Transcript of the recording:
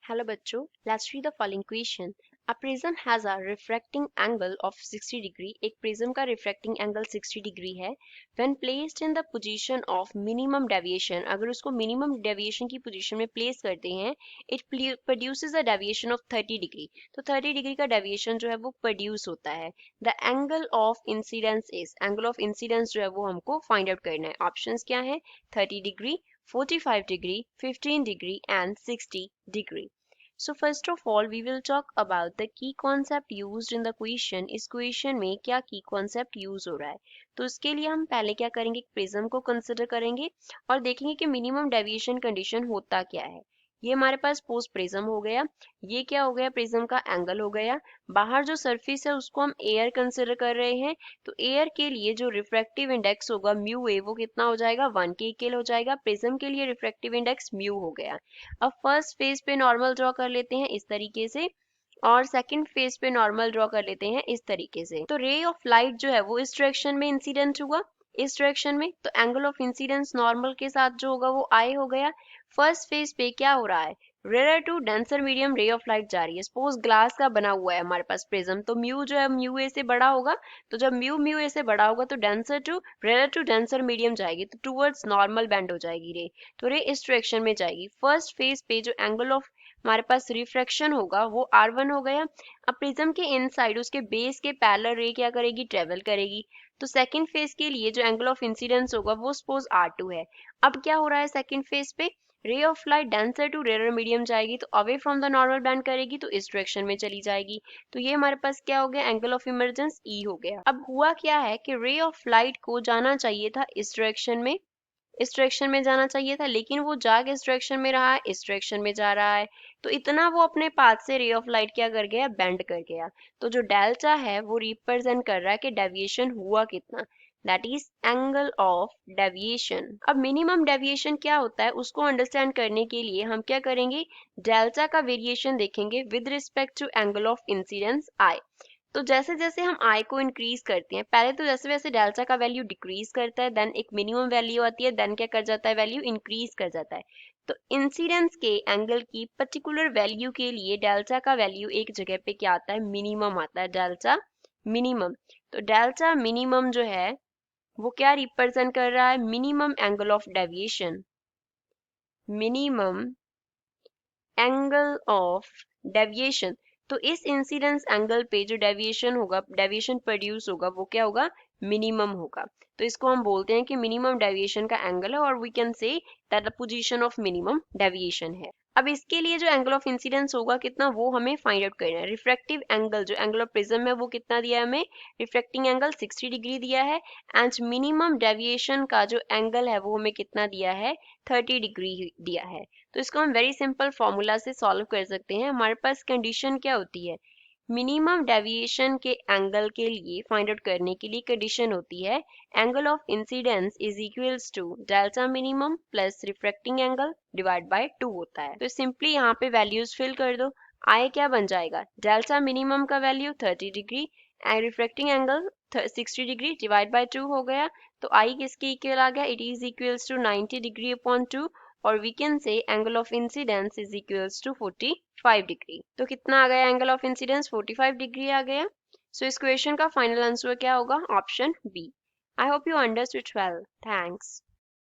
Hello बच्चों, let's read the following question. A prism has a refracting angle of 60 degree. एक prism का refracting angle 60 degree है. When placed in the position of minimum deviation, अगर उसको minimum deviation की position में place करते हैं, it produces a deviation of 30 degree. तो 30 degree का deviation जो है वो produce होता है. The angle of incidence is, angle of incidence जो है वो हमको find out करना है. Options क्या है? 30 degree, 45 degree, 15 degree and 60 degree. So first of all we will talk about the key concept used in the question. इस question में क्या key concept use हो रहा है, तो इसके लिए हम पहले क्या करेंगे, प्रिज्म को कंसिडर करेंगे और देखेंगे कि मिनिमम डेविएशन कंडीशन होता क्या है. ये हमारे पास पोस्ट प्रिज्म हो गया, ये क्या हो गया, प्रिज्म का एंगल हो गया. बाहर जो सरफेस है उसको हम एयर कंसिडर कर रहे हैं, तो एयर के लिए जो रिफ्रैक्टिव इंडेक्स होगा म्यू ए, वो कितना हो जाएगा, 1 के इक्वल हो जाएगा. प्रिज्म के लिए रिफ्रैक्टिव इंडेक्स म्यू हो गया. अब फर्स्ट फेज पे नॉर्मल ड्रॉ कर लेते हैं इस तरीके से, और सेकंड फेज पे नॉर्मल ड्रॉ कर लेते हैं इस तरीके से. तो रे ऑफ लाइट जो है वो इस डायरेक्शन में इंसिडेंट हुआ, इस डायरेक्शन में, तो एंगल ऑफ इंसिडेंस नॉर्मल के साथ जो होगा वो आई हो गया. फर्स्ट फेज पे क्या हो रहा है, rare to denser medium ray of light जा रही है. सपोज ग्लास का बना हुआ है हमारे पास प्रिज्म, तो म्यू जो है म्यू ए से बड़ा होगा, तो जब म्यू म्यू ए से बड़ा होगा तो denser to rare to denser medium जाएगी, तो टूवर्ड्स नॉर्मल बेंड हो जाएगी रे, तो रे इस डायरेक्शन में जाएगी. फर्स्ट फेज पे जो एंगल ऑफ हमारे पास रिफ्रैक्शन होगा वो R1 हो गया. अब प्रिज्म के इनसाइड उसके बेस के पैरेलल रे क्या करेगी, ट्रेवल करेगी. तो सेकंड फेज के लिए जो एंगल ऑफ इंसिडेंस होगा वो सपोज R2 है. अब क्या हो रहा है सेकंड फेज पे, ray of light denser to rare medium जाएगी, तो away from the normal bend करेगी, तो इस डायरेक्शन में चली जाएगी. तो ये हमारे पास क्या हो गया, एंगल ऑफ इमर्जेंस E हो गया. अब हुआ क्या है कि रे ऑफ लाइट को जाना चाहिए था इस डायरेक्शन में, इस डायरेक्शन में जाना चाहिए था, लेकिन वो जा किस डायरेक्शन में रहा है, इस डायरेक्शन में जा रहा है. तो इतना वो अपने पाथ से रे ऑफ लाइट क्या कर गया, बेंड कर गया. तो जो डेल्टा है वो रिप्रेजेंट कर रहा है कि डेविएशन हुआ कितना, that is angle of deviation. अब मिनिमम डेविएशन क्या होता है उसको अंडरस्टैंड करने के लिए हम क्या करेंगे, डेल्टा का वेरिएशन देखेंगे with respect to angle of incidence i. तो जैसे जैसे हम आई को इंक्रीज करते हैं, पहले तो जैसे जैसे डेल्टा का वैल्यू डिक्रीज करता है, देन एक मिनिमम वैल्यू आती है, देन क्या कर जाता है, वैल्यू इंक्रीज कर जाता है. तो इंसिडेंस के एंगल की पर्टिकुलर वैल्यू के लिए डेल्टा का वैल्यू एक जगह पे क्या आता है, मिनिमम आता है, डेल्टा मिनिमम. तो डेल्टा मिनिमम जो है वो क्या रिप्रेजेंट कर रहा है, minimum angle of deviation, minimum angle of deviation. तो इस इंसिडेंस एंगल पे जो डेविएशन होगा, डेविएशन प्रोड्यूस होगा, वो क्या होगा, मिनिमम होगा. तो इसको हम बोलते हैं कि मिनिमम डेविएशन का एंगल है, और we can say that the position of minimum deviation है. अब इसके लिए जो एंगल ऑफ इंसिडेंस होगा कितना, वो हमें फाइंड आउट करना है. रिफ्रैक्टिव एंगल जो एंगल ऑफ प्रिज्म है वो कितना दिया है हमें, रिफ्रैक्टिंग एंगल 60 डिग्री दिया है, एंड मिनिमम डेविएशन का जो एंगल है वो हमें कितना दिया है, 30 डिग्री दिया है. तो इसको हम वेरी सिंपल फॉर्मूला से सॉल्व कर सकते हैं. हमारे पास कंडीशन क्या होती है, मिनिमम डेविएशन के एंगल के लिए फाइंड आउट करने के लिए कंडीशन होती है angle of incidence is equals to delta minimum plus refracting angle divide by 2 होता है. तो सिंपली यहाँ पे वैल्यूज फिल कर दो. आई क्या बन जाएगा, डेल्टा मिनिमम का value 30 degree and refracting angle 60 degree divide by 2 हो गया. तो आई किसके इक्वल आ गया, it is equals to 90 degree upon 2, और we can say angle of incidence is equals to 45 degree. तो कितना आ गया एंगल ऑफ इंसिडेंस, 45 डिग्री आ गया. सो इस क्वेश्चन का फाइनल आंसर क्या होगा, option B. I hope you understood well. Thanks.